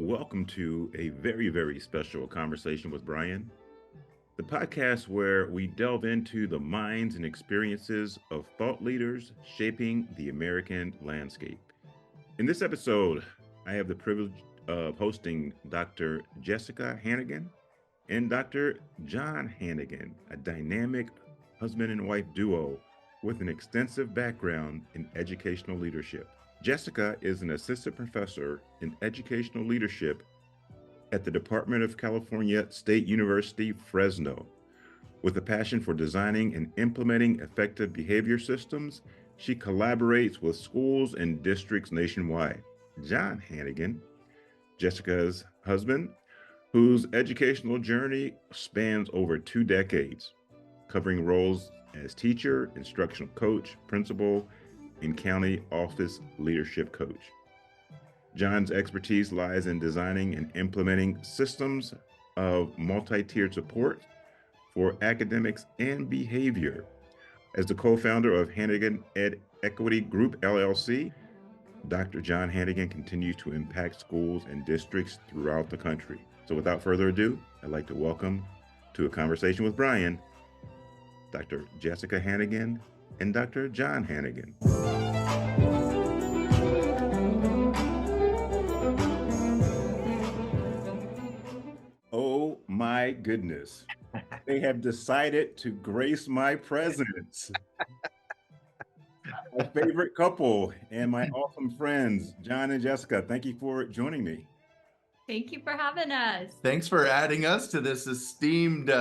welcome to a very, very special conversation with Brian, the podcast where we delve into the minds and experiences of thought leaders shaping the American landscape. In this episode, I have the privilege of hosting Dr. Jessica Hannigan and Dr. John Hannigan, a dynamic husband and wife duo with an extensive background in educational leadership. Jessica is an assistant professor in educational leadership at the Department of California State University, Fresno. With a passion for designing and implementing effective behavior systems, she collaborates with schools and districts nationwide. John Hannigan, Jessica's husband, whose educational journey spans over 2 decades, covering roles as teacher, instructional coach, principal, and county office leadership coach. John's expertise lies in designing and implementing systems of multi-tiered support for academics and behavior. As the co-founder of Hannigan Ed Equity Group, LLC, Dr. John Hannigan continues to impact schools and districts throughout the country. So without further ado, I'd like to welcome to a conversation with Brian, Dr. Jessica Hannigan and Dr. John Hannigan. Oh my goodness. They have decided to grace my presence. My favorite couple and my awesome friends, John and Jessica. Thank you for joining me. Thank you for having us. Thanks for adding us to this esteemed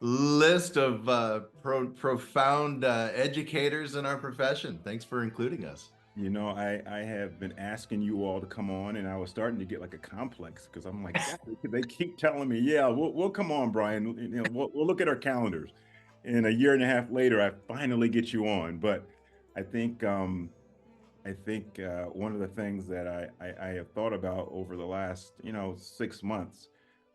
list of profound educators in our profession. Thanks for including us. You know, I have been asking you all to come on, and I was starting to get like a complex because I'm like, God, they keep telling me, yeah, we'll come on, Brian. You know, we'll look at our calendars. And a year and a half later, I finally get you on. But I think one of the things that I have thought about over the last 6 months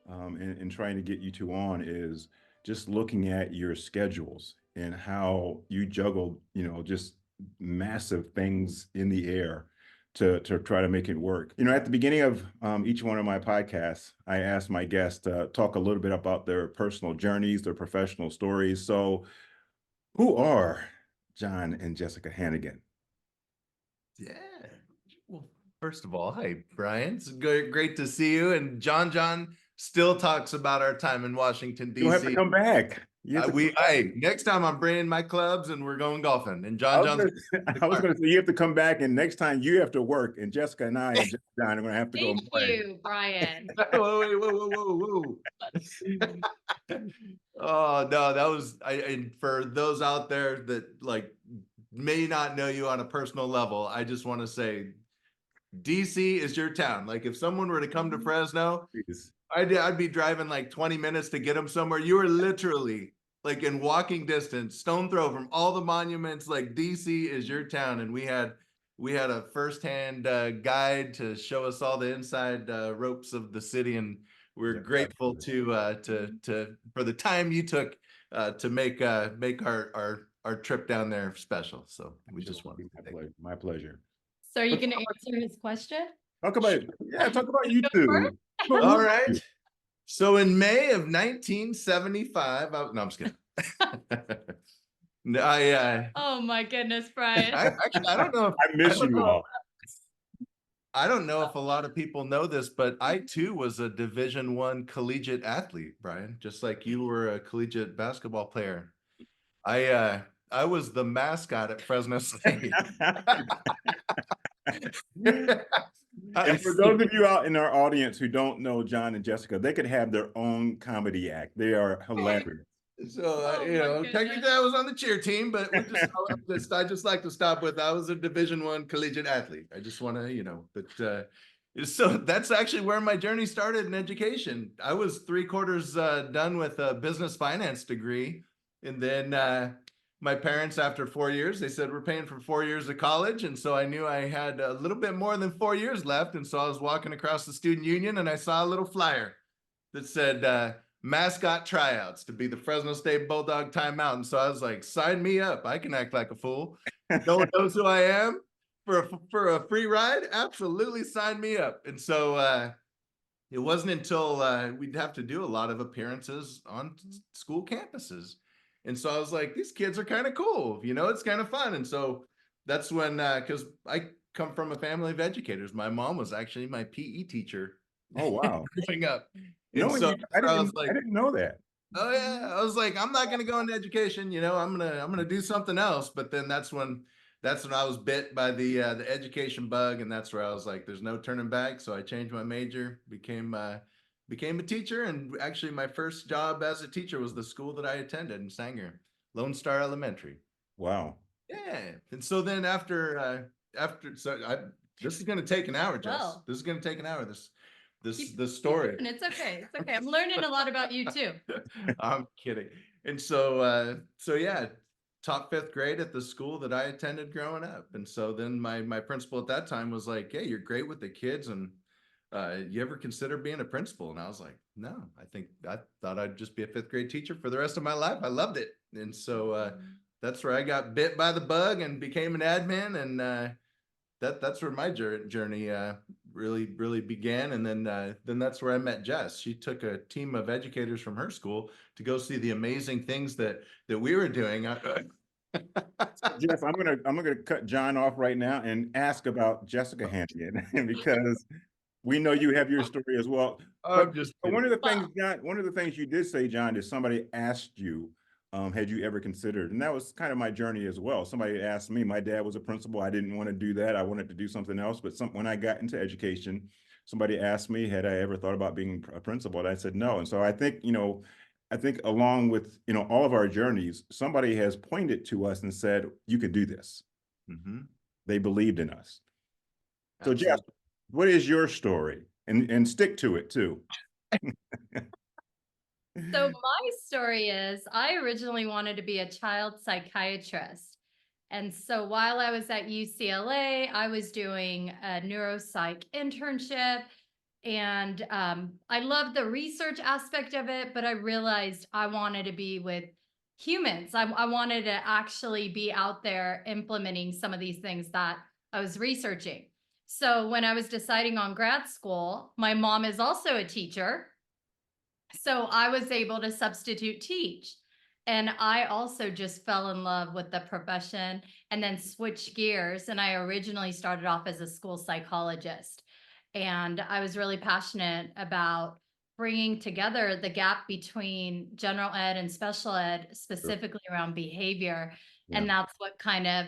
in trying to get you two on is just looking at your schedules and how you juggle just massive things in the air to try to make it work. At the beginning of each one of my podcasts, I ask my guests to talk a little bit about their personal journeys, their professional stories. So who are John and Jessica Hannigan? Yeah. Well, first of all, hi, Brian. It's great to see you. And John still talks about our time in Washington, D.C. You'll have to come back. Next time I'm bringing my clubs and we're going golfing. And I was going to say you have to come back, and next time you have to work, and Jessica and I and John are going to have to go. Thank you, Brian. Whoa. Oh no, that was and for those out there that may not know you on a personal level, I just want to say DC is your town. Like if someone were to come to Fresno, I'd be driving like 20 minutes to get them somewhere. You are literally like in walking distance, stone throw from all the monuments. Like DC is your town. And we had a firsthand guide to show us all the inside ropes of the city. And we're grateful for the time you took to make our trip down there special. So we just want to my pleasure. So are you going to answer his question? Talk about you two. All right. So in May of 1975, no, I'm just kidding. Oh my goodness, Brian. I don't know if I miss you all. I don't know if a lot of people know this, but I too was a Division I collegiate athlete, Brian, just like you were a collegiate basketball player. I was the mascot at Fresno State. And for those of you out in our audience who don't know John and Jessica, they could have their own comedy act. They are hilarious. So, technically I was on the cheer team, but I just like to stop with, I was a Division I collegiate athlete. I just want to, so that's actually where my journey started in education. I was 3/4 done with a business finance degree. And then my parents, after 4 years, they said, we're paying for 4 years of college. And so I knew I had a little bit more than 4 years left. And so I was walking across the student union and I saw a little flyer that said mascot tryouts to be the Fresno State Bulldog timeout. And so I was like, sign me up. I can act like a fool. No one knows who I am. For a free ride, absolutely sign me up. And so it wasn't until we'd have to do a lot of appearances on school campuses. And so I was like, these kids are kind of cool, you know, it's kind of fun. And so that's when, because I come from a family of educators. My mom was actually my PE teacher. Oh, wow. Growing up. No, And so I I was like, didn't know that. oh yeah, I was like, I'm not going to go into education, you know, I'm gonna do something else. But then that's when I was bit by the education bug, and that's where I was like, there's no turning back. So I changed my major, became a teacher, and actually my first job as a teacher was the school that I attended in Sanger, Lone Star Elementary. Wow. Yeah, and so then this is going to take an hour, Jess. Well. This is going to take an hour. This story. And it's okay. It's okay. I'm learning a lot about you too. I'm kidding. And so yeah, taught fifth grade at the school that I attended growing up. And so then my principal at that time was like, "Hey, you're great with the kids, and you ever consider being a principal?" And I was like, "No, I thought I'd just be a fifth grade teacher for the rest of my life. I loved it." And so that's where I got bit by the bug and became an admin, and that's where my journey really began. And then that's where I met Jess. She took a team of educators from her school to go see the amazing things that we were doing. Jeff, I'm gonna cut John off right now and ask about Jessica Hannigan because we know you have your story as well. But one of the things you did say, John, is somebody asked you, had you ever considered, and that was kind of my journey as well. Somebody asked me, my dad was a principal. I didn't want to do that. I wanted to do something else. But when I got into education, somebody asked me, had I ever thought about being a principal? And I said no. And so I think, along with, all of our journeys, somebody has pointed to us and said, you could do this. Mm-hmm. They believed in us. So Jeff, what is your story? And stick to it too. So my story is I originally wanted to be a child psychiatrist. And so while I was at UCLA, I was doing a neuropsych internship. And I loved the research aspect of it, but I realized I wanted to be with humans. I wanted to actually be out there implementing some of these things that I was researching. So when I was deciding on grad school, my mom is also a teacher. So I was able to substitute teach. And I also just fell in love with the profession and then switched gears. And I originally started off as a school psychologist. And I was really passionate about bringing together the gap between general ed and special ed, specifically around behavior. Yeah. And that's what kind of,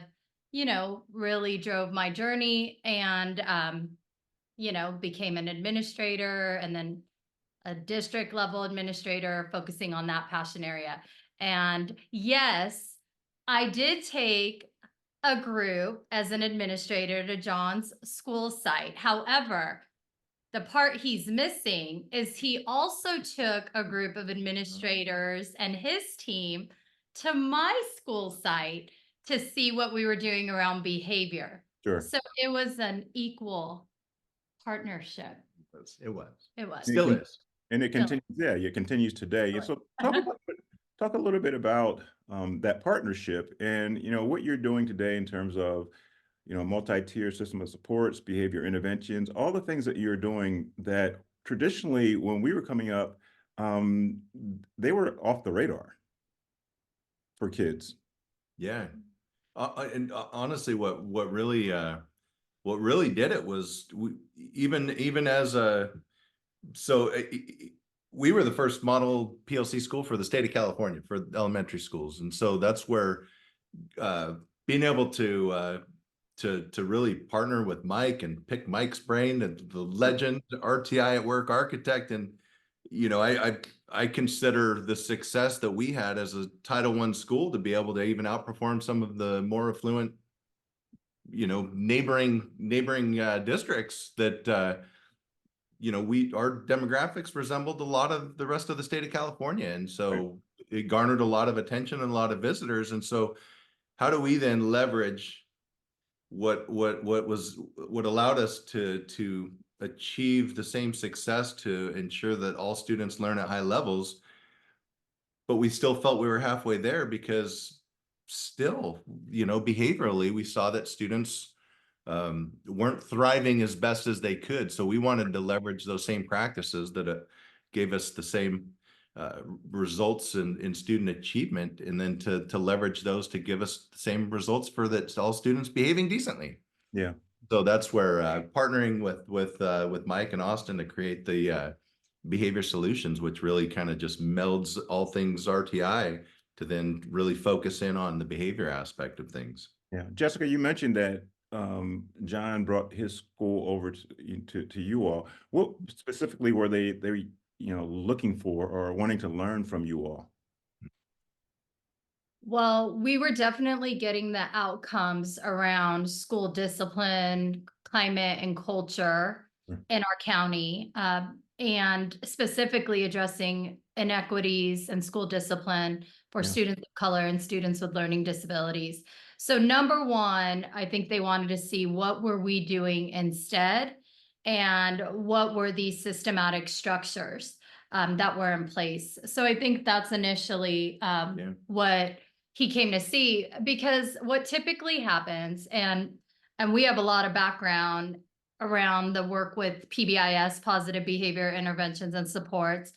really drove my journey, and, became an administrator and then a district level administrator, focusing on that passion area. And yes, I did take a group as an administrator to John's school site. However, the part he's missing is he also took a group of administrators and his team to my school site to see what we were doing around behavior. Sure. So it was an equal partnership. It was. Still is. And it continues. Yeah, it continues today. And so talk a little bit about that partnership and, what you're doing today in terms of, multi-tier system of supports, behavior interventions, all the things that you're doing that traditionally when we were coming up, they were off the radar for kids. Yeah. And honestly, what really did it was even as we were the first model PLC school for the state of California for elementary schools. And so that's where being able to really partner with Mike and pick Mike's brain, and the legend RTI at work architect. And, I consider the success that we had as a Title I school to be able to even outperform some of the more affluent, neighboring districts that, our demographics resembled a lot of the rest of the state of California. And so it garnered a lot of attention and a lot of visitors. And so how do we then leverage what allowed us to achieve the same success to ensure that all students learn at high levels, but we still felt we were halfway there because still, behaviorally, we saw that students weren't thriving as best as they could. So we wanted to leverage those same practices that gave us the same results in student achievement, and then to leverage those to give us the same results for that all students behaving decently. Yeah. So that's where partnering with Mike and Austin to create the behavior solutions, which really kind of just melds all things RTI to then really focus in on the behavior aspect of things. Yeah. Jessica, you mentioned that John brought his school over to you all. What specifically were they looking for or wanting to learn from you all? Well, we were definitely getting the outcomes around school discipline, climate, and culture in our county, and specifically addressing inequities and school discipline for students of color and students with learning disabilities. So number one, I think they wanted to see what were we doing instead, and what were these systematic structures that were in place. So I think that's initially what he came to see, because what typically happens, and we have a lot of background around the work with PBIS, positive behavior interventions and supports,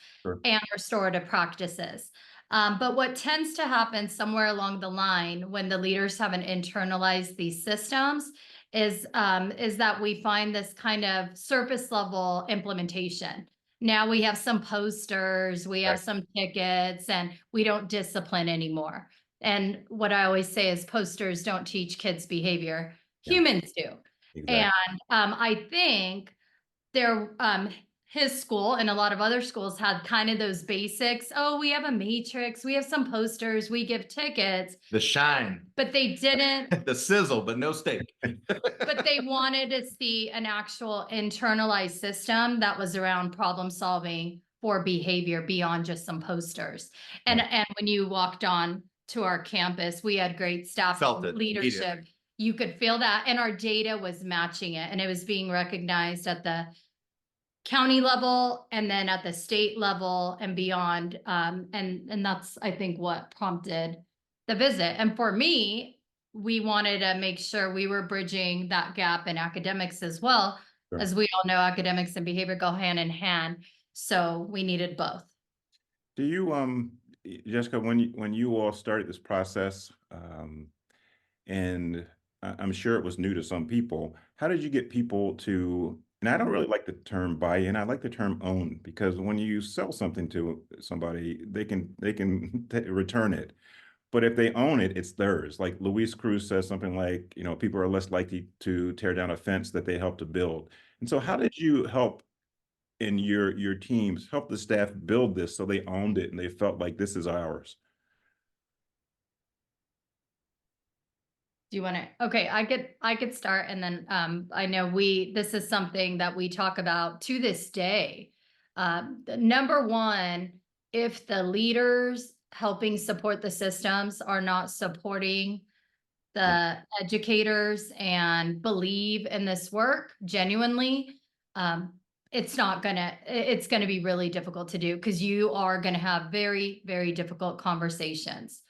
and restorative practices. But what tends to happen somewhere along the line when the leaders haven't internalized these systems is that we find this kind of surface level implementation. Now we have some posters, we have some tickets, and we don't discipline anymore. And what I always say is posters don't teach kids behavior, humans do. Exactly. And I think his school and a lot of other schools had kind of those basics. Oh, we have a matrix, we have some posters, we give tickets. The shine. But they didn't. The sizzle, but no steak. But they wanted to see an actual internalized system that was around problem solving for behavior beyond just some posters. And when you walked on to our campus, we had great staff leadership. You could feel that, and our data was matching it, and it was being recognized at the county level and then at the state level and beyond. And that's, I think, what prompted the visit. And for me, we wanted to make sure we were bridging that gap in academics as well. As we all know, academics and behavior go hand in hand. So we needed both. Do you, Jessica, when you all started this process, and I'm sure it was new to some people, how did you get people to, and I don't really like the term buy-in, I like the term own, because when you sell something to somebody, they can return it. But if they own it, it's theirs. Like Luis Cruz says something like, people are less likely to tear down a fence that they help to build. And so how did you help in your teams help the staff build this so they owned it and they felt like this is ours? Do you want to? Okay, I could start, and then I know this is something that we talk about to this day. Number one, if the leaders helping support the systems are not supporting the educators and believe in this work genuinely, it's gonna be really difficult to do, because you are gonna have very, very difficult conversations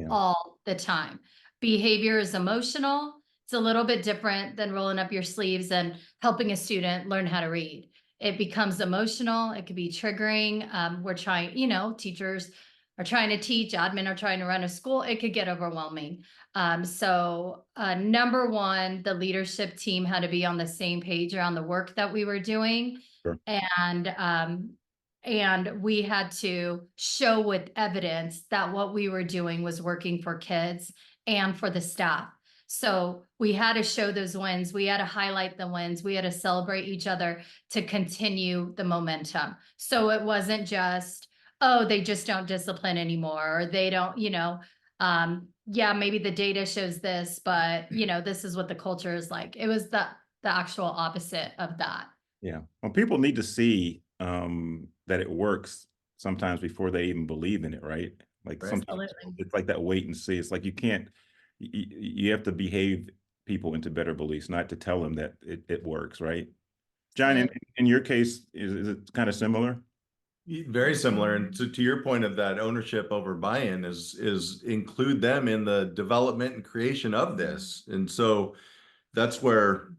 all the time. Behavior is emotional. It's a little bit different than rolling up your sleeves and helping a student learn how to read. It becomes emotional. It could be triggering. We're trying, teachers are trying to teach, admin are trying to run a school. It could get overwhelming. So number one, the leadership team had to be on the same page around the work that we were doing. And we had to show with evidence that what we were doing was working for kids and for the staff. So we had to show those wins. We had to highlight the wins. We had to celebrate each other to continue the momentum. So it wasn't just, oh, they just don't discipline anymore, or they don't, maybe the data shows this, but this is what the culture is like. It was the actual opposite of that. Yeah. Well, people need to see that it works sometimes before they even believe in it, right? Like sometimes it's like that wait and see. It's like you have to behave people into better beliefs, not to tell them that it works, right? John, in your case, is it kind of similar? Very similar. And to your point of that ownership over buy-in is include them in the development and creation of this. And so that's where,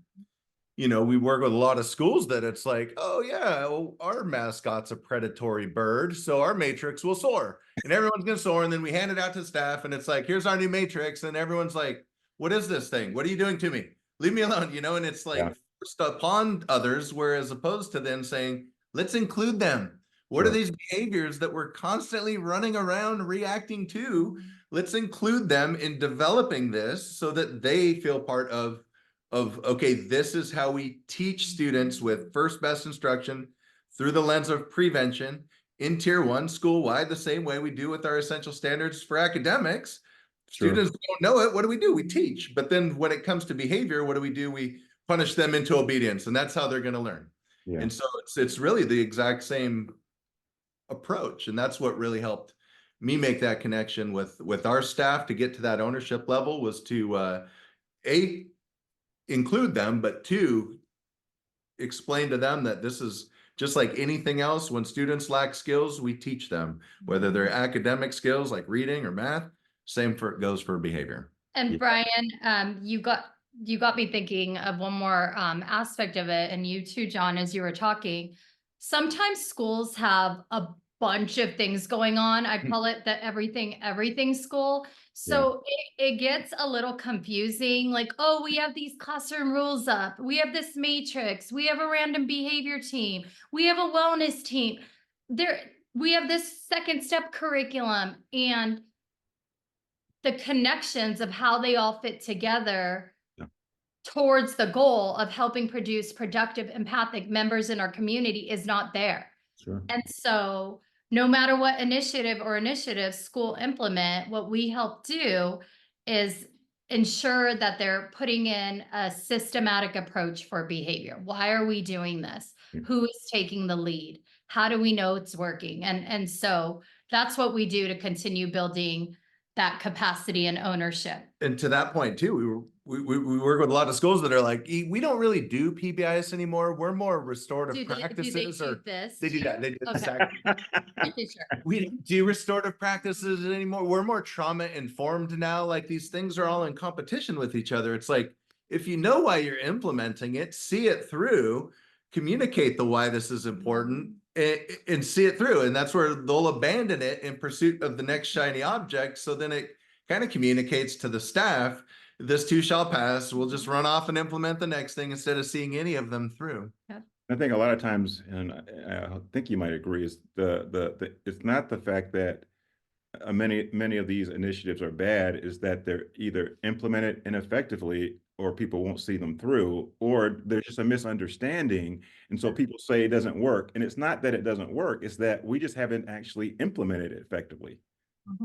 we work with a lot of schools that it's like, oh yeah, well, our mascot's a predatory bird, so our matrix will soar and everyone's gonna soar. And then we hand it out to staff and it's like, here's our new matrix. And everyone's like, what is this thing? What are you doing to me? Leave me alone, and it's like forced upon others, whereas opposed to then saying, let's include them. What are these behaviors that we're constantly running around reacting to? Let's include them in developing this so that they feel part of okay, this is how we teach students with first best instruction through the lens of prevention in tier one school-wide, the same way we do with our essential standards for academics. Students don't know it. What do? We teach. But then when it comes to behavior, what do? We punish them into obedience, and that's how they're going to learn. And so it's really the exact same approach. And that's what really helped me make that connection with our staff to get to that ownership level, was to include them, but two, explain to them that this is just like anything else. When students lack skills, we teach them, whether they're academic skills like reading or math. Same goes for behavior. And Brian, you got me thinking of one more aspect of it, and you too, John, as you were talking. Sometimes schools have a bunch of things going on. I call it the everything school. So it gets a little confusing. Like, oh, we have these classroom rules up. We have this matrix. We have a random behavior team. We have a wellness team. We have this second step curriculum, and the connections of how they all fit together towards the goal of helping produce productive, empathic members in our community is not there. And so no matter what initiatives school implement, what we help do is ensure that they're putting in a systematic approach for behavior. Why are we doing this? Who is taking the lead? How do we know it's working? And so that's what we do to continue building that capacity and ownership. And to that point too, we work with a lot of schools that are like, we don't really do PBIS anymore. We're more restorative practices. Do they do this? They do that. They do exactly. We don't do restorative practices anymore. We're more trauma informed now. Like, these things are all in competition with each other. It's like, if you know why you're implementing it, see it through, communicate the why this is important, and see it through. And that's where they'll abandon it in pursuit of the next shiny object. So then it kind of communicates to the staff, this too shall pass. We'll just run off and implement the next thing instead of seeing any of them through. I think a lot of times, and I think you might agree, is it's not the fact that many of these initiatives are bad, is that they're either implemented ineffectively, or people won't see them through, or there's just a misunderstanding. And so people say it doesn't work. And it's not that it doesn't work, it's that we just haven't actually implemented it effectively.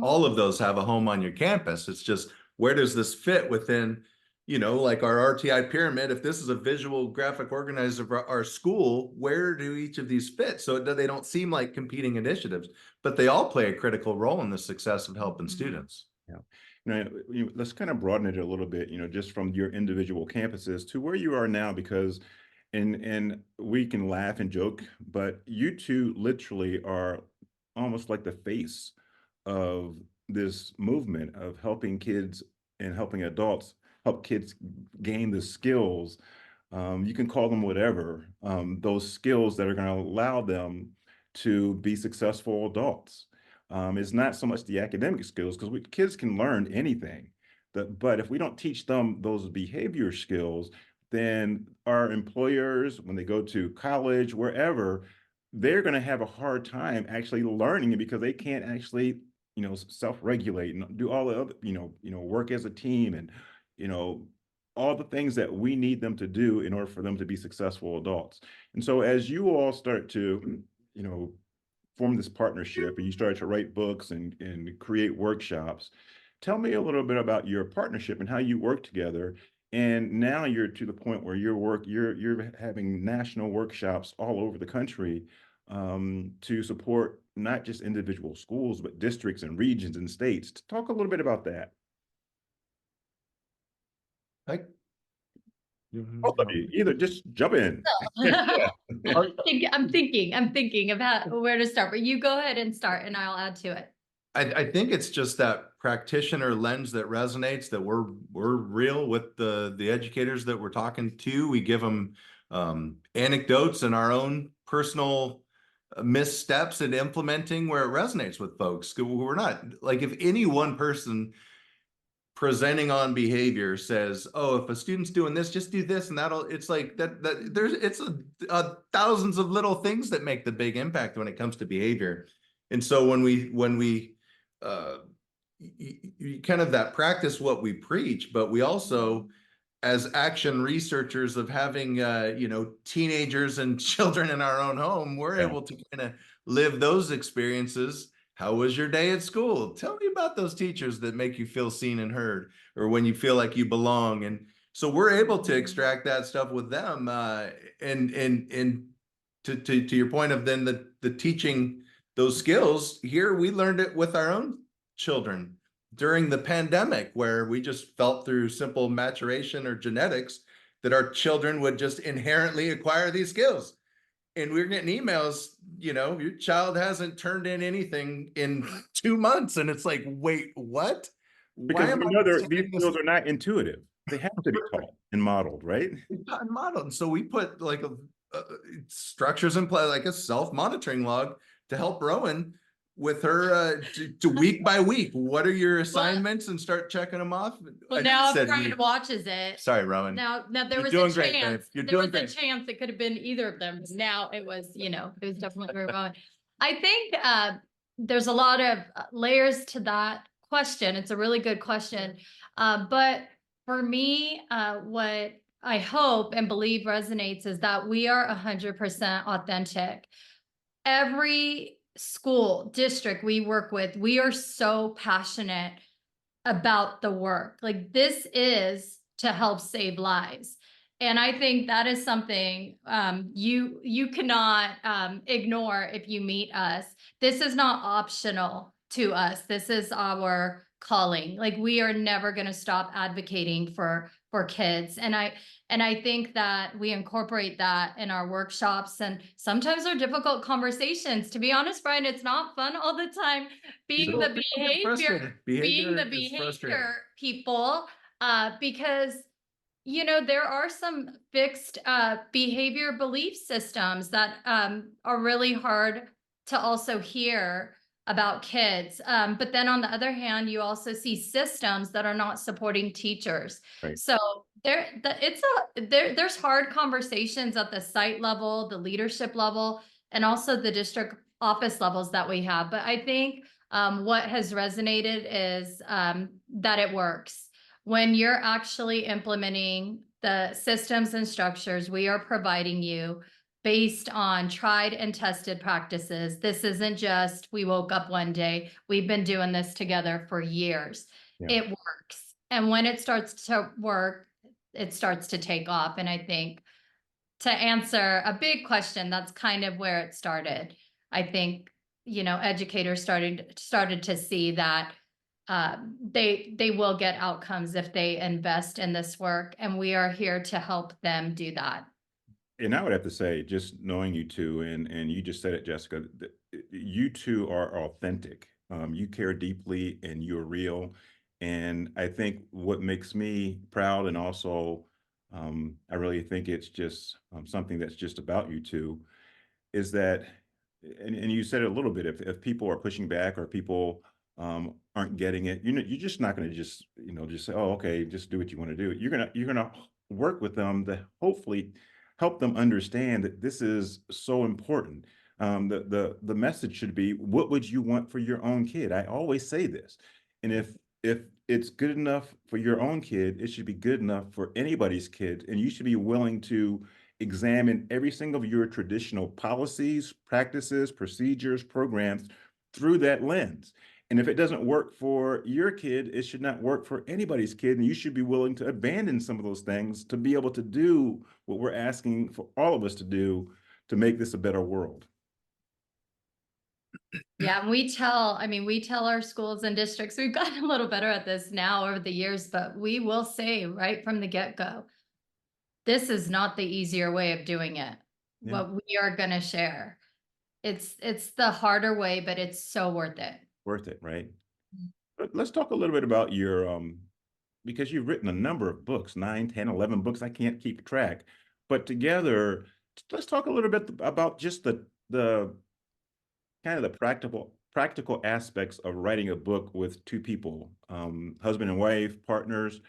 All of those have a home on your campus. It's just, where does this fit within, like our RTI pyramid? If this is a visual graphic organizer of our school, where do each of these fit? So they don't seem like competing initiatives, but they all play a critical role in the success of helping students. Let's kind of broaden it a little bit, just from your individual campuses to where you are now, because and we can laugh and joke, but you two literally are almost like the face of this movement of helping kids and helping adults, help kids gain the skills. You can call them whatever, those skills that are going to allow them to be successful adults. It's not so much the academic skills, because kids can learn anything, but if we don't teach them those behavior skills, then our employers, when they go to college, wherever, they're going to have a hard time actually learning it, because they can't actually, self-regulate and do all the other, work as a team, and, all the things that we need them to do in order for them to be successful adults. And so as you all start to, form this partnership, and you started to write books and create workshops, tell me a little bit about your partnership and how you work together. And now you're to the point where you're having national workshops all over the country to support not just individual schools, but districts and regions and states. Talk a little bit about that. Both of you, either just jump in. I'm thinking of where to start, but you go ahead and start and I'll add to it. I think it's just that practitioner lens that resonates, that we're real with the educators that we're talking to. We give them anecdotes and our own personal missteps in implementing where it resonates with folks. We're not like, if any one person presenting on behavior says, oh, if a student's doing this, just do this, and it's like that there's thousands of little things that make the big impact when it comes to behavior. And so when we kind of that practice what we preach, but we also, as action researchers of having teenagers and children in our own home, we're able to kind of live those experiences. How was your day at school? Tell me about those teachers that make you feel seen and heard, or when you feel like you belong. And so we're able to extract that stuff with them. And to your point of then the teaching those skills here, we learned it with our own children during the pandemic, where we just felt through simple maturation or genetics that our children would just inherently acquire these skills. And we were getting emails, your child hasn't turned in anything in 2 months. And it's like, wait, what? Because we know these skills are not intuitive. They have to be taught and modeled, right? Taught and modeled. And so we put like structures in place, like a self-monitoring log to help Rowan with her to week by week. What are your assignments, and start checking them off. Well, now a friend watches it. Sorry, Rowan. Now there was a chance. There was a chance it could have been either of them. Now it was, it was definitely Rowan. I think there's a lot of layers to that question. It's a really good question. But for me, what I hope and believe resonates is that we are 100% authentic. Every school district we work with, we are so passionate about the work. Like, this is to help save lives. And I think that is something you cannot ignore if you meet us. This is not optional to us. This is our calling. Like, we are never going to stop advocating for kids. And I think that we incorporate that in our workshops, and sometimes they're difficult conversations. To be honest, Brian, it's not fun all the time being the behavior people, because there are some fixed behavior belief systems that are really hard to also hear about kids. But then on the other hand, you also see systems that are not supporting teachers. Right. So there's hard conversations at the site level, the leadership level, and also the district office levels that we have. But I think what has resonated is that it works. When you're actually implementing the systems and structures we are providing you based on tried and tested practices. This isn't just, we woke up one day. We've been doing this together for years. Yeah. It works. And when it starts to work, it starts to take off. And I think, to answer a big question, that's kind of where it started. I think, educators started to see that they will get outcomes if they invest in this work. And we are here to help them do that. And I would have to say, just knowing you two, and you just said it, Jessica, you two are authentic. You care deeply and you're real. And I think what makes me proud, and also I really think it's just something that's just about you two, is that, and you said it a little bit, if people are pushing back or people aren't getting it, you're just not going to just say, oh, okay, just do what you want to do. You're gonna work with them to hopefully help them understand that this is so important. The message should be, what would you want for your own kid? I always say this. And if it's good enough for your own kid, it should be good enough for anybody's kid. And you should be willing to examine every single of your traditional policies, practices, procedures, programs through that lens. And if it doesn't work for your kid, it should not work for anybody's kid. And you should be willing to abandon some of those things to be able to do what we're asking for all of us to do to make this a better world. Yeah, and we tell our schools and districts, we've gotten a little better at this now over the years, but we will say right from the get-go, this is not the easier way of doing it. Yeah. What we are going to share. It's the harder way, but it's so worth it. worth it, right? But let's talk a little bit about your because you've written a number of books, 9, 10, 11 books, I can't keep track. But together, let's talk a little bit about just the kind of the practical aspects of writing a book with two people, husband and wife, partners.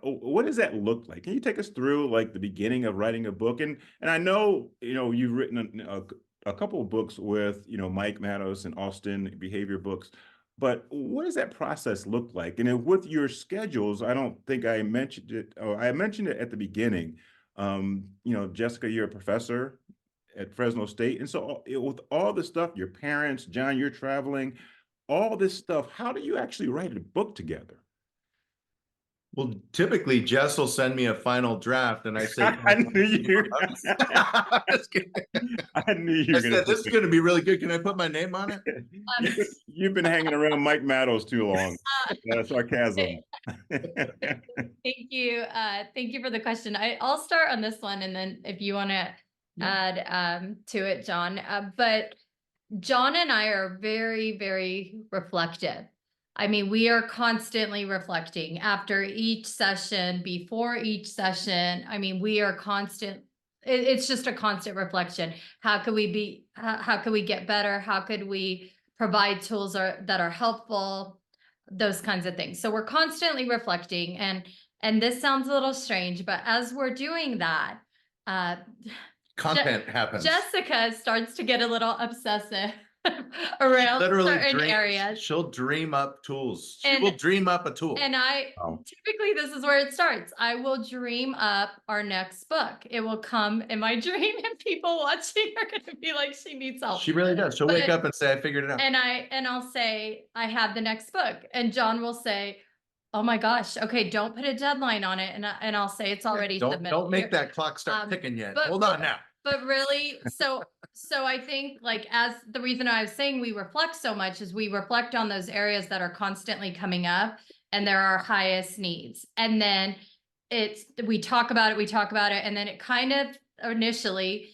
What does that look like? Can you take us through like the beginning of writing a book? And I know, you've written a couple of books with, Mike Matos and Austin, behavior books. But what does that process look like? And with your schedules, I don't think I mentioned it, or I mentioned it at the beginning. Jessica, you're a professor at Fresno State. And so with all the stuff, your parents, John, you're traveling, all this stuff, how do you actually write a book together? Well, typically Jess will send me a final draft and I say, I knew you. I knew you were I going said, to. this is going to be really good. Can I put my name on it? You've been hanging around Mike Matos too long. Sarcasm. Thank you. Thank you for the question. I'll start on this one, and then if you want to add to it, John. But John and I are very, very reflective. I mean, we are constantly reflecting after each session, before each session. I mean, we are constant. It's just a constant reflection. How could we be? How could we get better? How could we provide tools that are helpful? Those kinds of things. So we're constantly reflecting, and this sounds a little strange, but as we're doing that, content happens. Jessica starts to get a little obsessive around certain areas. She'll dream up tools. She will dream up a tool. And typically this is where it starts. I will dream up our next book. It will come in my dream, and people watching are going to be like, she needs help. She really does. She'll wake up and say, I figured it out. And I'll say, I have the next book. And John will say, oh my gosh, okay, don't put a deadline on it. And I'll say, it's already submitted. Don't make that clock start ticking yet. Hold on now. But really, so I think, like, as the reason I was saying we reflect so much is we reflect on those areas that are constantly coming up and there are highest needs. And then we talk about it. And then it kind of initially,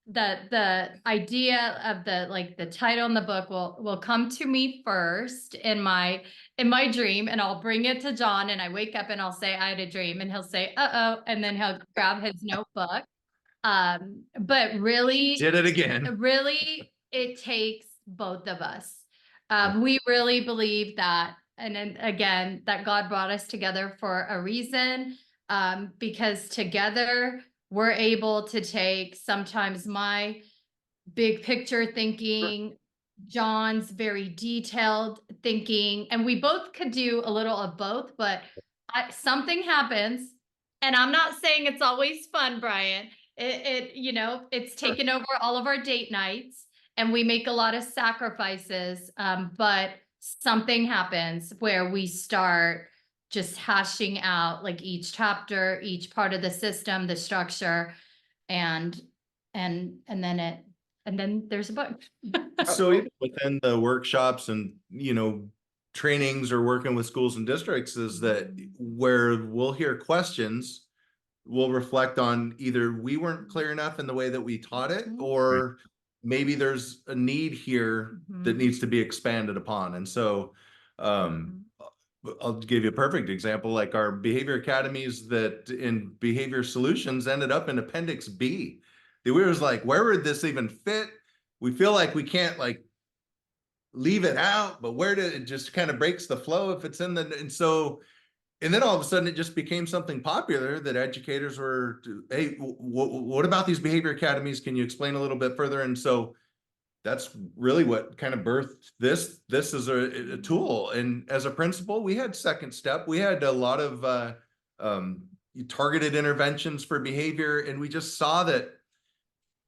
the idea of the title in the book will come to me first in my dream, and I'll bring it to John, and I wake up and I'll say, I had a dream, and he'll say, uh-oh. And then he'll grab his notebook. But really did it again. Really, it takes both of us. We really believe that, and then again, that God brought us together for a reason, because together we're able to take sometimes my big picture thinking, John's very detailed thinking, and we both could do a little of both, but something happens, and I'm not saying it's always fun, Brian. It's taken over all of our date nights, and we make a lot of sacrifices. But something happens where we start just hashing out like each chapter, each part of the system, the structure, and then there's a book. So even within the workshops and, trainings or working with schools and districts is that where we'll hear questions, we'll reflect on either we weren't clear enough in the way that we taught it, or maybe there's a need here that needs to be expanded upon. And so I'll give you a perfect example, like our behavior academies that in behavior solutions ended up in Appendix B. We were like, where would this even fit? We feel like we can't like leave it out, but where did it just kind of breaks the flow if it's in and then all of a sudden it just became something popular that educators were, hey, what about these behavior academies? Can you explain a little bit further? And so that's really what kind of birthed this. This is a tool. And as a principal, we had second step. We had a lot of targeted interventions for behavior. And we just saw that,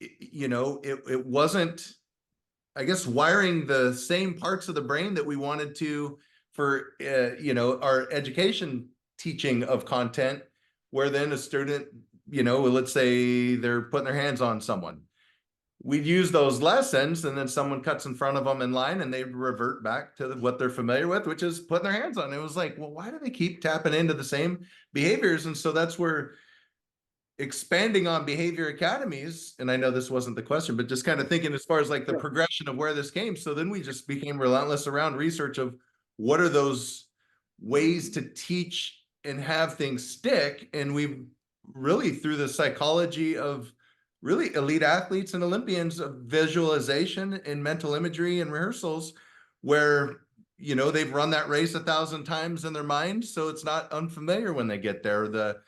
it wasn't, I guess, wiring the same parts of the brain that we wanted to for, our education teaching of content, where then a student, let's say they're putting their hands on someone. We'd use those lessons, and then someone cuts in front of them in line and they revert back to what they're familiar with, which is putting their hands on. It was like, well, why do they keep tapping into the same behaviors? And so that's where expanding on behavior academies, and I know this wasn't the question, but just kind of thinking as far as like the progression of where this came. So then we just became relentless around research of what are those ways to teach and have things stick. And we've really, through the psychology of really elite athletes and Olympians, of visualization and mental imagery and rehearsals, where, you know, they've run that race 1,000 times in their mind, so it's not unfamiliar when they get there. The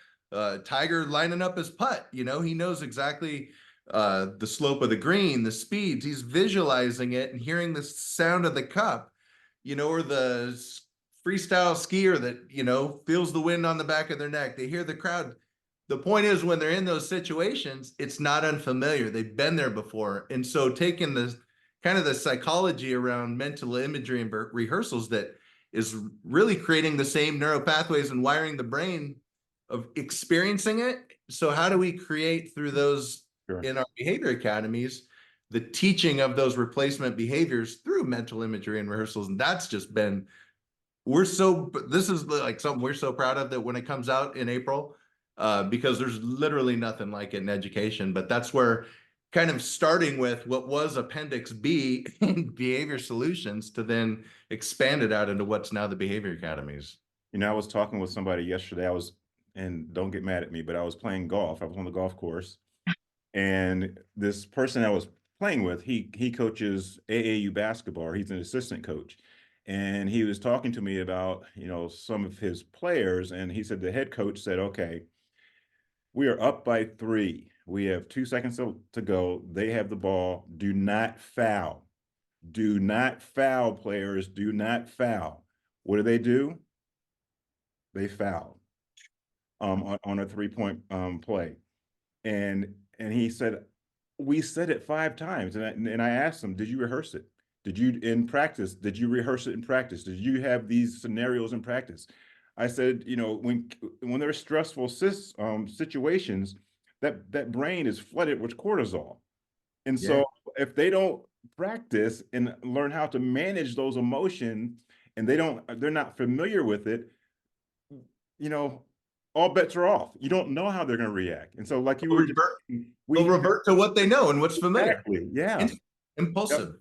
Tiger lining up his putt, you know, he knows exactly the slope of the green, the speeds. He's visualizing it and hearing the sound of the cup, you know, or the freestyle skier that, you know, feels the wind on the back of their neck. They hear the crowd. The point is, when they're in those situations, it's not unfamiliar. They've been there before. And so taking the kind of the psychology around mental imagery and rehearsals that is really creating the same neural pathways and wiring the brain of experiencing it. So how do we create through those in our behavior academies, the teaching of those replacement behaviors through mental imagery and rehearsals? And that's just been, this is like something we're so proud of, that when it comes out in April, because there's literally nothing like it in education. But that's where, kind of starting with what was Appendix B in behavior solutions, to then expand it out into what's now the behavior academies. You know, I was talking with somebody yesterday. And don't get mad at me, but I was playing golf. I was on the golf course, and this person I was playing with, he coaches AAU basketball. He's an assistant coach. And he was talking to me about, you know, some of his players. And he said the head coach said, okay, we are up by 3. We have 2 seconds to go. They have the ball. Do not foul. Do not foul, players. Do not foul. What do? They foul on a 3-point play. And he said, we said it 5 times. And I asked him, did you rehearse it? Did you rehearse it in practice? Did you have these scenarios in practice? I said, you know, when there's stressful situations, that brain is flooded with cortisol. And so if they don't practice and learn how to manage those emotions, and they're not familiar with it, you know, all bets are off. You don't know how they're going to react. And so, like you we'll revert to what they know and what's familiar. Exactly. Yeah. Impulsive. Yep.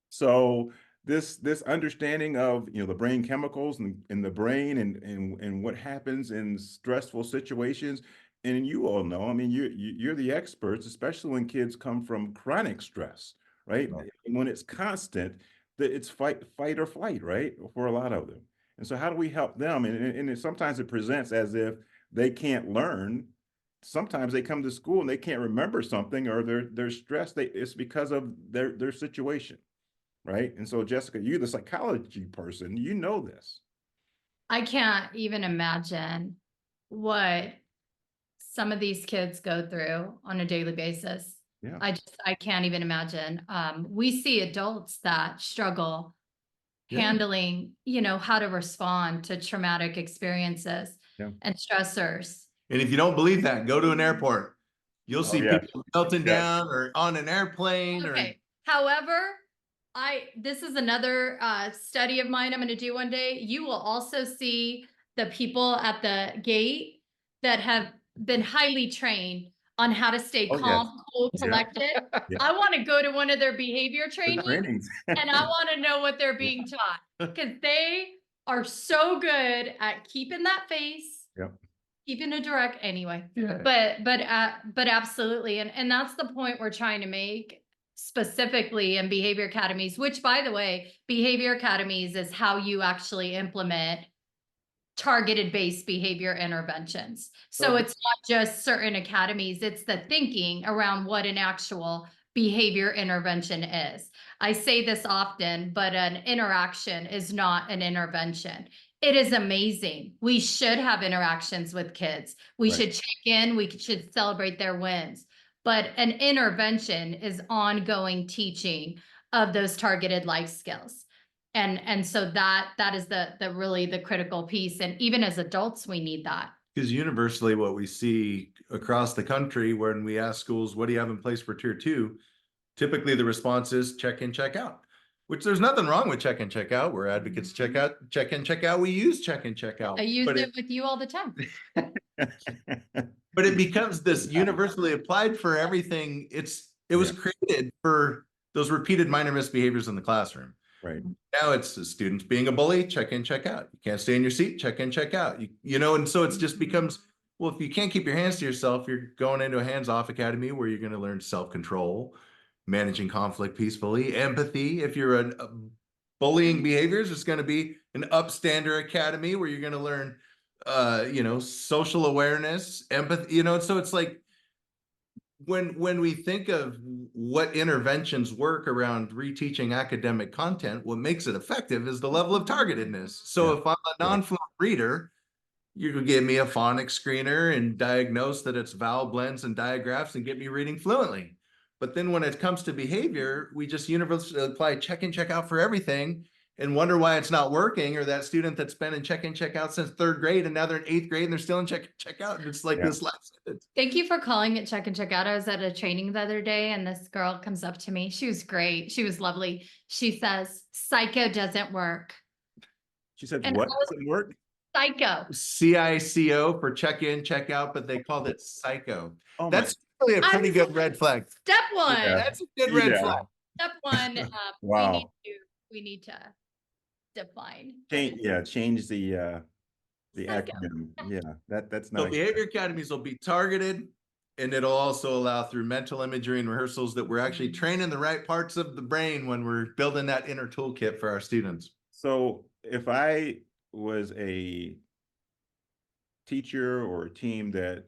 So this understanding of, you know, the brain chemicals and the brain and what happens in stressful situations. And you all know, I mean, you're the experts, especially when kids come from chronic stress, right? And when it's constant, that it's fight or flight, right? For a lot of them. And so how do we help them? And sometimes it presents as if they can't learn. Sometimes they come to school and they can't remember something, or they're stressed. It's because of their situation, right? And so, Jessica, you're the psychology person. You know this. I can't even imagine what some of these kids go through on a daily basis. Yeah. I can't even imagine. We see adults that struggle handling, you know, how to respond to traumatic experiences and stressors. And if you don't believe that, go to an airport. You'll see people melting down or on an airplane. Okay. However, this is another study of mine I'm going to do one day. You will also see the people at the gate that have been highly trained on how to stay calm, cool, collected. I want to go to one of their behavior trainings and I want to know what they're being taught, because they are so good at keeping that face, keeping it direct anyway. But absolutely. And that's the point we're trying to make, specifically in behavior academies, which, by the way, behavior academies is how you actually implement targeted based behavior interventions. So it's not just certain academies, it's the thinking around what an actual behavior intervention is. I say this often, but an interaction is not an intervention. It is amazing. We should have interactions with kids. We should check in, we should celebrate their wins. But an intervention is ongoing teaching of those targeted life skills. And so that is the really the critical piece. And even as adults, we need that. Because universally what we see across the country, when we ask schools, what do you have in place for tier 2? Typically the response is check in, check out, which there's nothing wrong with check in, check out. We're advocates check in, check out. We use check in, check out. I use it with you all the time. but it becomes this universally applied for everything. It was created for those repeated minor misbehaviors in the classroom. Right. Now it's the students being a bully, check in, check out. You can't stay in your seat, check in, check out. And so it's just becomes, well, if you can't keep your hands to yourself, you're going into a hands-off academy where you're going to learn self-control, managing conflict peacefully, empathy. If you're a bullying behaviors, it's going to be an upstander academy where you're going to learn social awareness, empathy, so it's like when we think of what interventions work around reteaching academic content, what makes it effective is the level of targetedness. So if I'm a non-fluent reader, you could give me a phonics screener and diagnose that it's vowel blends and digraphs and get me reading fluently. But then when it comes to behavior, we just universally apply check in, check out for everything and wonder why it's not working, or that student that's been in check in, check out since 3rd grade and now they're in 8th grade and they're still in check in, check out. And it's like this last sentence. Thank you for calling it check and check out. I was at a training the other day and this girl comes up to me. She was great. She was lovely. She says, psycho doesn't work. She said, And what doesn't work? Psycho. CICO for check in, check out, but they called it psycho. Oh, that's really a pretty good red flag. Step one. Yeah. That's a good red flag. Step one. Wow. We need to define. Change the Psycho. acronym. Yeah, that's So nice. behavior academies will be targeted, and it'll also allow through mental imagery and rehearsals that we're actually training the right parts of the brain when we're building that inner toolkit for our students. So if I was a teacher or a team that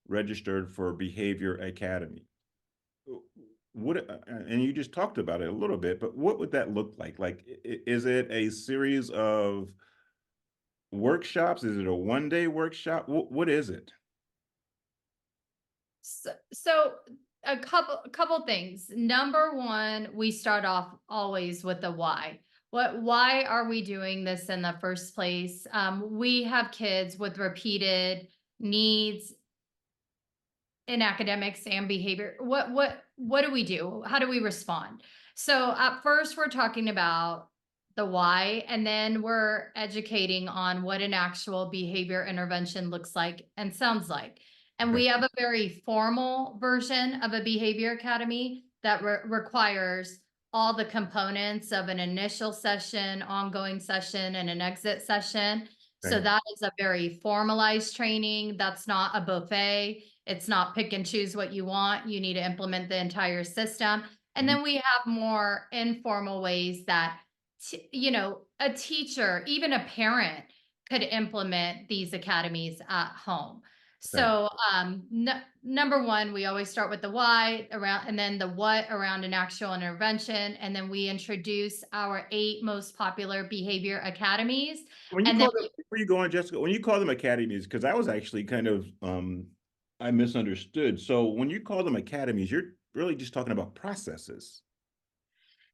registered for Behavior Academy, and you just talked about it a little bit, but what would that look like? Like, is it a series of workshops? Is it a one-day workshop? What is it? So a couple things. Number one, we start off always with the why. Why are we doing this in the first place? We have kids with repeated needs in academics and behavior. What do we do? How do we respond? So at first we're talking about the why, and then we're educating on what an actual behavior intervention looks like and sounds like. And we have a very formal version of a behavior academy that requires all the components of an initial session, ongoing session, and an exit session. So that is a very formalized training. That's not a buffet. It's not pick and choose what you want. You need to implement the entire system. And then we have more informal ways that, a teacher, even a parent could implement these academies at home. So number one, we always start with the why around, and then the what around an actual intervention. And then we introduce our 8 most popular behavior academies. When you call them, before you go on, Jessica, when you call them academies, because I was actually kind of, I misunderstood. So when you call them academies, you're really just talking about processes.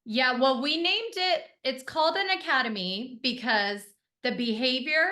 Yeah, well, we named it's called an academy because the behavior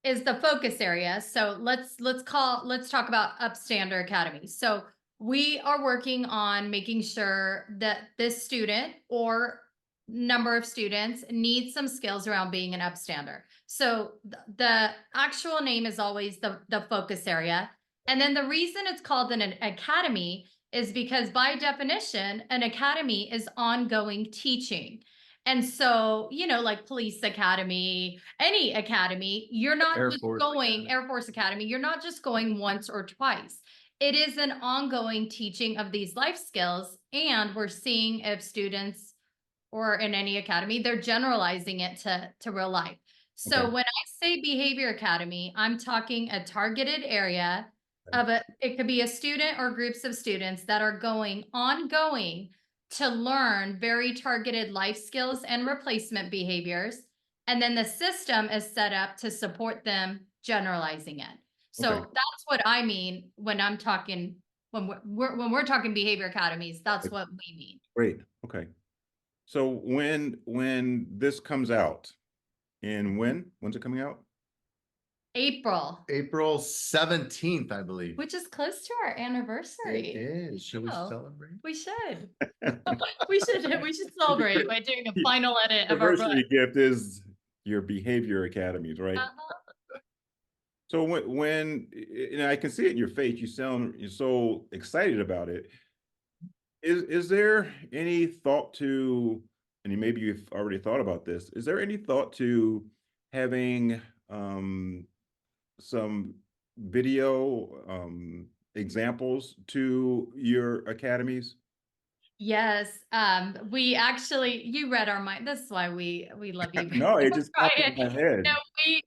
is the focus area. So let's talk about upstander academy. So we are working on making sure that this student or number of students need some skills around being an upstander. So the actual name is always the focus area. And then the reason it's called an academy is because by definition, an academy is ongoing teaching. And so, like police academy, any academy, you're not just going, Air Force Academy, you're not just going once or twice. It is an ongoing teaching of these life skills. And we're seeing if students or in any academy, they're generalizing it to real life. So when I say behavior academy, I'm talking a targeted area of it could be a student or groups of students that are going ongoing to learn very targeted life skills and replacement behaviors. And then the system is set up to support them generalizing it. So that's what I mean when I'm talking, when we're talking behavior academies, that's what we mean. Great. Okay. So when this comes out, and when's it coming out? April 17th, I believe. Which is close to our anniversary. It is. Should we celebrate? We should. we should celebrate by doing a final edit of our book. Anniversary gift is your behavior academies, right? So and I can see it in your face, you're so excited about it. Is there any thought to, and maybe you've already thought about this, is there any thought to having some video examples to your academies? Yes, we actually, you read our mind. This is why we love you, No, it just popped Brian. in my head. No,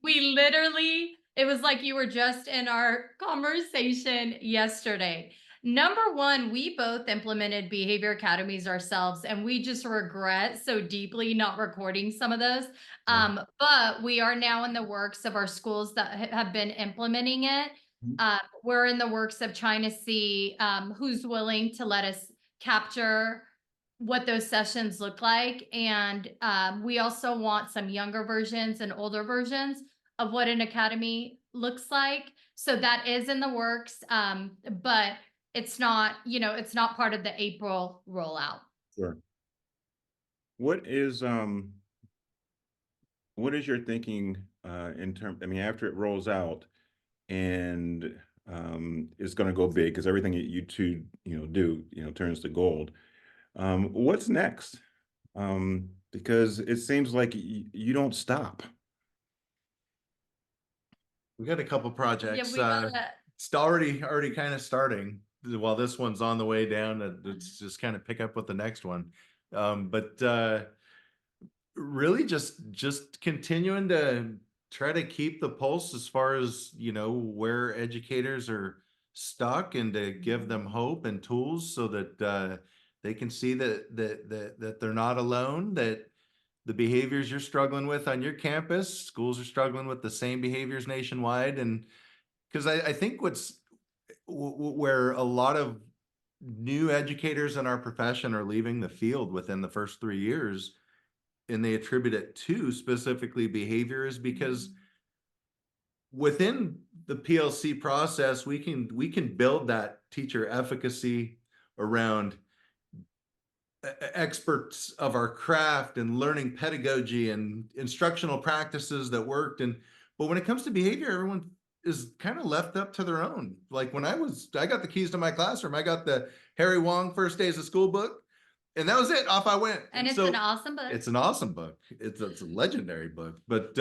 we literally, it was like you were just in our conversation yesterday. Number one, we both implemented behavior academies ourselves, and we just regret so deeply not recording some of those. But we are now in the works of our schools that have been implementing it. We're in the works of trying to see who's willing to let us capture what those sessions look like. And we also want some younger versions and older versions of what an academy looks like. So that is in the works, but it's not, it's not part of the April rollout. Sure. What is your thinking in terms, I mean, after it rolls out and it's going to go big because everything that you two, do, turns to gold. What's next? Because it seems like you don't stop. We got a couple projects. Yeah, we gotta, It's already kind of starting. While this one's on the way down, it's just kind of pick up with the next one. But really just continuing to try to keep the pulse as far as, where educators are stuck, and to give them hope and tools so that they can see that they're not alone, that the behaviors you're struggling with on your campus, schools are struggling with the same behaviors nationwide. And because I think where a lot of new educators in our profession are leaving the field within the first 3 years, and they attribute it to specifically behavior, is because within the PLC process, we can build that teacher efficacy around experts of our craft and learning pedagogy and instructional practices that worked. But when it comes to behavior, everyone is kind of left up to their own. Like when I got the keys to my classroom, I got the Harry Wong First Days of School book, and that was it. Off I went. and it's an awesome book. It's an awesome book. It's a legendary book. But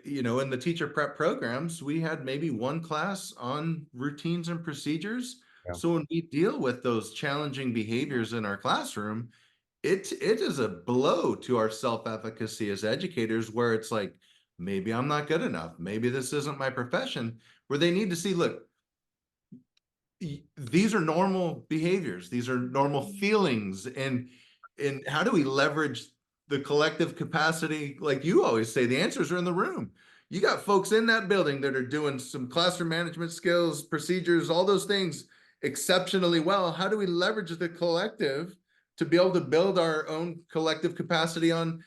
in the teacher prep programs, we had maybe one class on routines and procedures. Yeah. So when we deal with those challenging behaviors in our classroom, it is a blow to our self-efficacy as educators, where it's like, maybe I'm not good enough. Maybe this isn't my profession, where they need to see, look, these are normal behaviors. These are normal feelings. And how do we leverage the collective capacity? Like you always say, the answers are in the room. You got folks in that building that are doing some classroom management skills, procedures, all those things exceptionally well. How do we leverage the collective to be able to build our own collective capacity on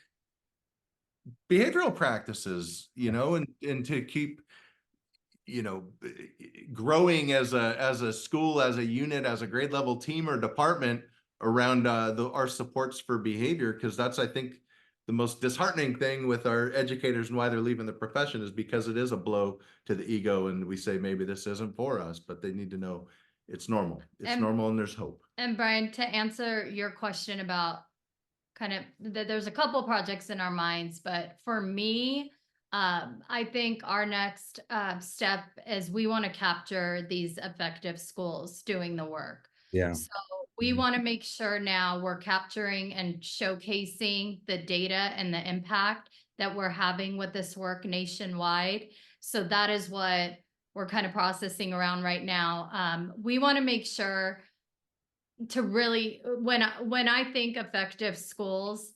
behavioral practices, and to keep, growing as a school, as a unit, as a grade level team or department around our supports for behavior? Because that's, I think, the most disheartening thing with our educators and why they're leaving the profession, is because it is a blow to the ego, and we say maybe this isn't for us, but they need to know it's normal. It's normal, and there's hope. And Brian, to answer your question about kind of there's a couple projects in our minds, but for me, I think our next step is we want to capture these effective schools doing the work. Yeah. So we want to make sure now we're capturing and showcasing the data and the impact that we're having with this work nationwide. So that is what we're kind of processing around right now. We want to make sure to really, when I think effective schools,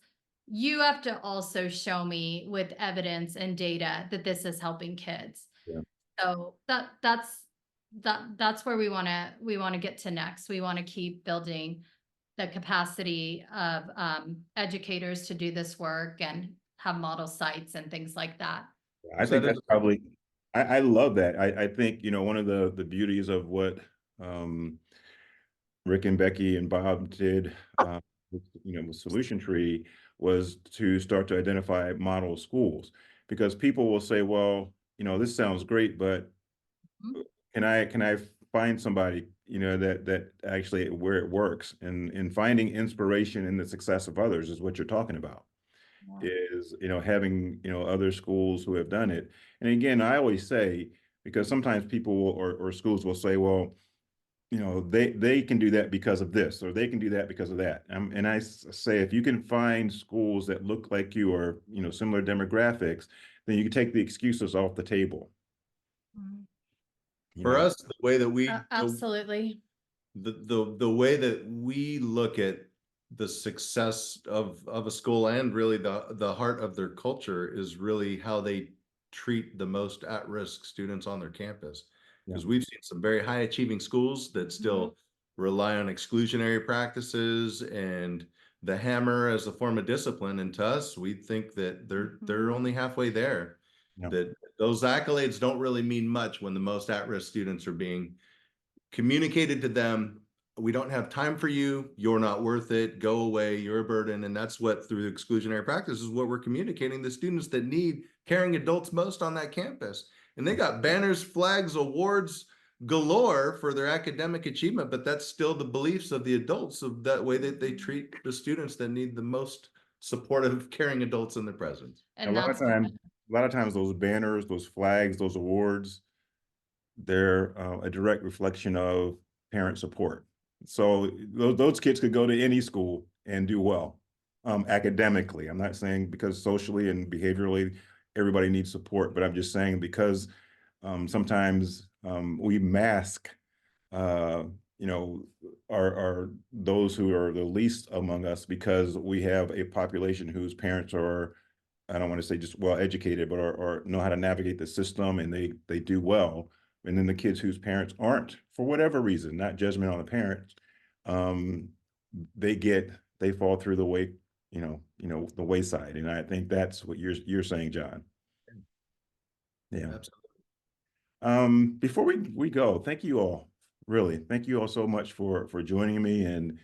you have to also show me with evidence and data that this is helping kids. Yeah. So that's where we want to get to next. We want to keep building the capacity of educators to do this work and have model sites and things like that. I think that's probably, I love that. I think, one of the beauties of what Rick and Becky and Bob did, with Solution Tree, was to start to identify model schools. Because people will say, well, this sounds great, but Mhm. can I find somebody, that actually where it works, and finding inspiration in the success of others is what you're talking about, Yeah. is, having, other schools who have done it. And again, I always say, because sometimes people will, or schools will say, well, they can do that because of this, or they can do that because of that. And say, if you can find schools that look like you, or, similar demographics, then you can take the excuses off the table, Mhm. you For know. us, the way that we Absolutely. the way that we look at the success of a school, and really the heart of their culture, is really how they treat the most at-risk students on their campus. Yeah. Because we've seen some very high achieving schools that still rely on exclusionary practices and the hammer as a form of discipline. And to us, we think that they're only halfway there. Yeah. That those accolades don't really mean much when the most at-risk students are being communicated to them. We don't have time for you. You're not worth it. Go away. You're a burden. And that's what, through the exclusionary practice, is what we're communicating the students that need caring adults most on that campus. And they got banners, flags, awards galore for their academic achievement, but that's still the beliefs of the adults, of that way that they treat the students that need the most supportive, caring adults in their presence. A And lot of that's times, those banners, those flags, those awards, they're a direct reflection of parent support. So those kids could go to any school and do well, academically. I'm not saying because socially and behaviorally everybody needs support, but I'm just saying because sometimes we mask, uh, you know, are those who are the least among us, because we have a population whose parents are, I don't want to say just well educated, but or know how to navigate the system, and they do well. And then the kids whose parents aren't, for whatever reason, not judgment on the parents, um, they fall through the way, the wayside. And I think that's what you're saying, John. Yeah. Absolutely. Before we go, thank you all. Really, thank you all so much for joining me. And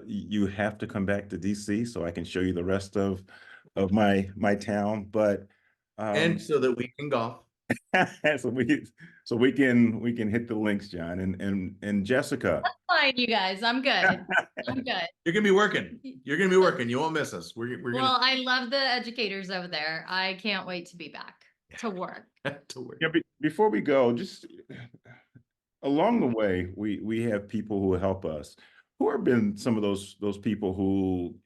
you have to come back to DC so I can show you the rest of my town. But And so that we can golf. so we can hit the links, John, and Jessica. fine, you guys. I'm good. I'm good. You're gonna be working. You're gonna be working. You won't miss us. We're gonna Well, I love the educators over there. I can't wait to be back to work. to work. Yeah, before we go, just along the way, we have people who help us. Who have been some of those people who,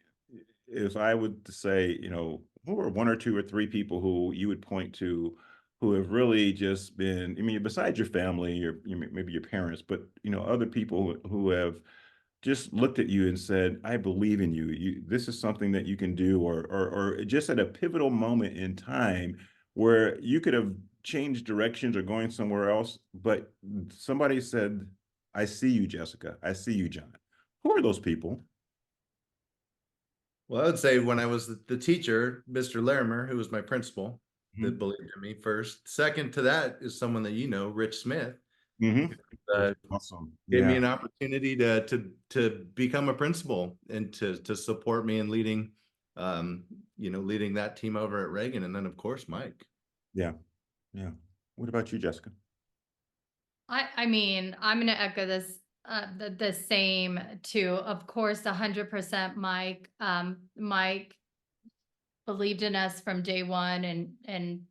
if I would say, who are one or two or three people who you would point to, who have really just been, I mean, besides your family, maybe your parents, but other people who have just looked at you and said, "I believe in you. This is something that you can do," or just at a pivotal moment in time where you could have changed directions or going somewhere else, but somebody said, "I see you, Jessica. I see you, John." Who are those people? Well, I would say when I was the teacher, Mr. Larimer, who was my principal, that Mhm. believed in me first. Second to that is someone that Rich Smith, Mhm. uh, Awesome. gave me Yeah. an opportunity to become a principal and to support me in leading, leading that team over at Reagan. And then of course Mike. Yeah. Yeah. What about you, Jessica? I mean, I'm gonna echo this the same too. Of course, 100% Mike. Mike believed in us from day one, and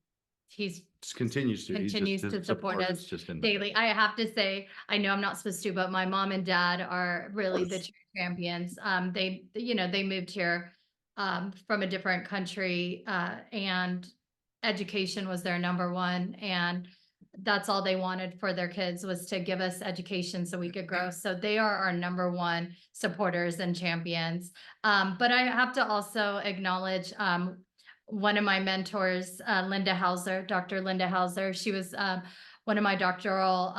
he's Just continues to. He's just continues his to support support us is just in daily. I have to say, I know I'm not supposed to, but my mom and dad are really the true champions. They moved here from a different country, and education was their number one, and that's all they wanted for their kids, was to give us education so we could grow. So they are our number one supporters and champions. But I have to also acknowledge one of my mentors, Linda Hauser, Dr. Linda Hauser. She was one of my doctoral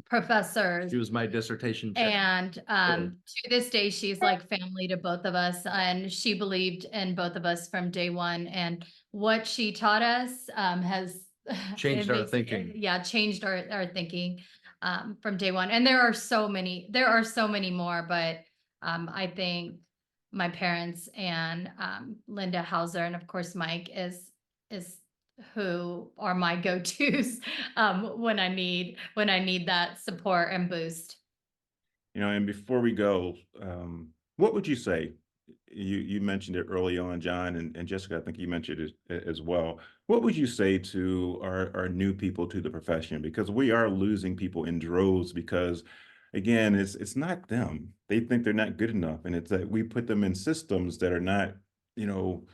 professors. She was my dissertation chair. And to this day, she's like family to both of us. And she believed in both of us from day one. And what she taught us has Changed our thinking. Yeah, changed our thinking from day one. And there are so many more, but I think my parents and Linda Hauser, and of course Mike is who are my go-tos when I need that support and boost. And before we go, what would you say? You mentioned it early on, John, and Jessica, I think you mentioned it as well. What would you say to our new people to the profession? Because we are losing people in droves because, again, it's not them. They think they're not good enough, and it's that we put them in systems that are not, you know,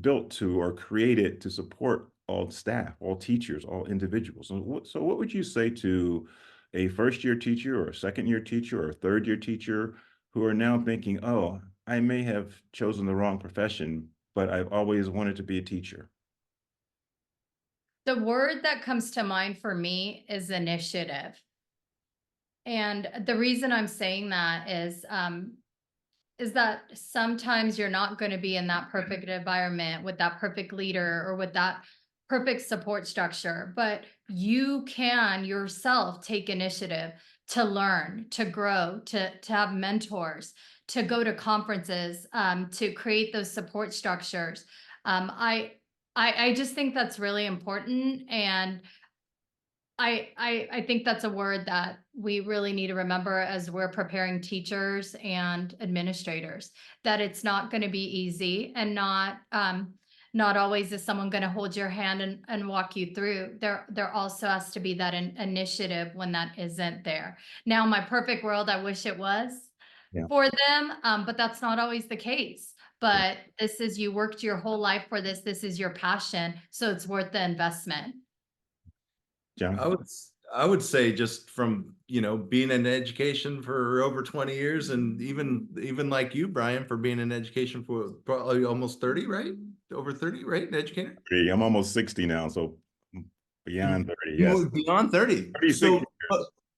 built to or created to support all staff, all teachers, all individuals. So what would you say to a first year teacher or a second year teacher or a third year teacher who are now thinking, oh, I may have chosen the wrong profession, but I've always wanted to be a teacher? The word that comes to mind for me is initiative. And the reason I'm saying that is that sometimes you're not going to be in that perfect environment with that perfect leader or with that perfect support structure, but you can yourself take initiative to learn, to grow, to have mentors, to go to conferences, to create those support structures. I just think that's really important, and I think that's a word that we really need to remember as we're preparing teachers and administrators, that it's not going to be easy, and not always is someone going to hold your hand and walk you through. There also has to be that initiative when that isn't there. Now, my perfect world, I wish it was Yeah. for them, but that's not always the case. But this is, you worked your whole life for this. This is your passion, so it's worth the investment. John? I would say, just from, being in education for over 20 years, and even like you, Brian, for being in education for probably almost 30, right? Over 30, right? An educator? I'm almost 60 now, so beyond 30, yes. Beyond 30. 36 So, years.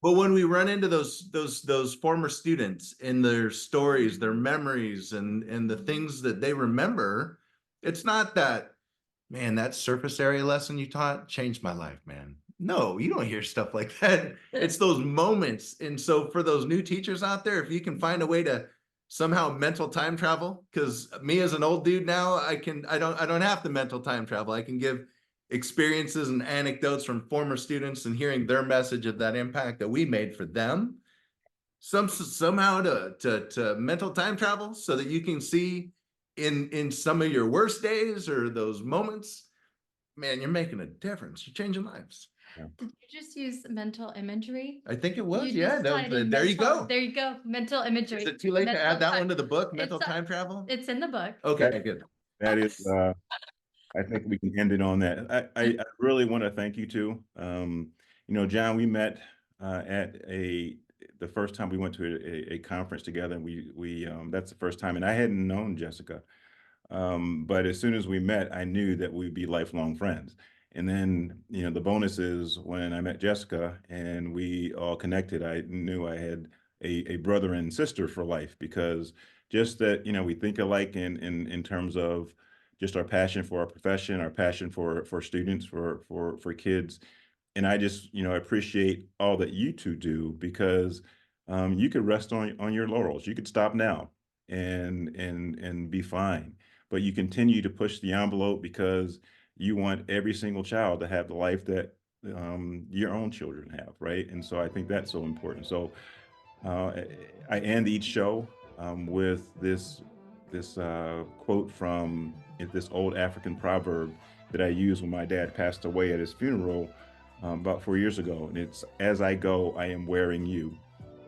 but when we run into those former students and their stories, their memories, and the things that they remember, it's not that, man, that surface area lesson you taught changed my life, man. No, you don't hear stuff like that. It's those moments. And so for those new teachers out there, if you can find a way to somehow mental time travel, because me as an old dude now, I don't have to mental time travel. I can give experiences and anecdotes from former students and hearing their message of that impact that we made for them. Somehow to mental time travel so that you can see in some of your worst days or those moments, man, you're making a difference. You're changing lives. Yeah. Did you just use mental imagery? I think it was. You Yeah. just tied in There you go. There you go. Mental imagery. Is it too late to add that time- one to the book? Mental It's, time travel? It's in the book. Okay, good. That is, I think we can end it on that. I really want to thank you too. John, we met at the first time we went to a conference together, and we that's the first time, and I hadn't known Jessica. But as soon as we met, I knew that we'd be lifelong friends. And then, the bonus is when I met Jessica and we all connected, I knew I had a brother and sister for life, because just that, we think alike in terms of just our passion for our profession, our passion for students, for kids. And I just, appreciate all that you two do, because you could rest on your laurels. You could stop now and be fine, but you continue to push the envelope because you want every single child to have the life that your own children have, right? And so I think that's so important. So I end each show with this quote from this old African proverb that I used when my dad passed away at his funeral about 4 years ago. And it's, "As I go, I am wearing you."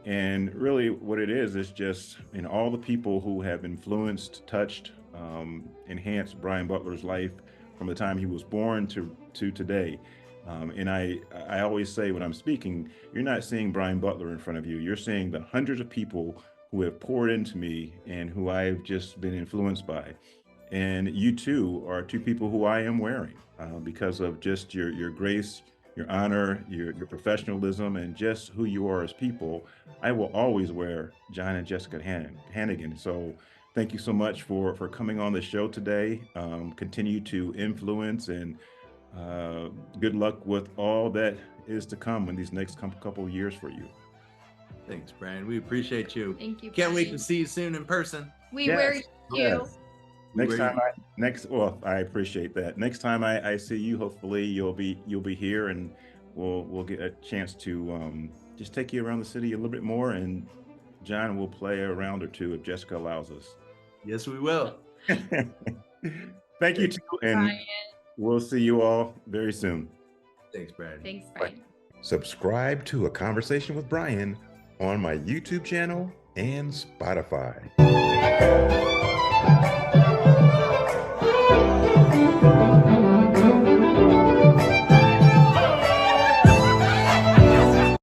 And really what it is just, all the people who have influenced, touched, enhanced Brian Butler's life from the time he was born to today. And I always say when I'm speaking, you're not seeing Brian Butler in front of you. You're seeing the hundreds of people who have poured into me and who I've just been influenced by. And you too are two people who I am wearing because of just your grace, your honor, your professionalism, and just who you are as people. I will always wear John and Jessica Hannigan. So thank you so much for coming on the show today. Continue to influence, and good luck with all that is to come in these next couple of years for you. Thanks, Brian. We appreciate you. Thank you. Can't wait Brian. to see you soon in person. We Yes. wear you. Yes. Well, I appreciate that. Next time I see you, hopefully you'll be here, and we'll get a chance to just take you around the city a little bit more, and John will play a round or two if Jessica allows us. Yes, we will. Thank you, too, and Brian. we'll see you all very soon. Thanks, Brad. Thanks, Brian. Subscribe to A Conversation with Brian on my YouTube channel and Spotify.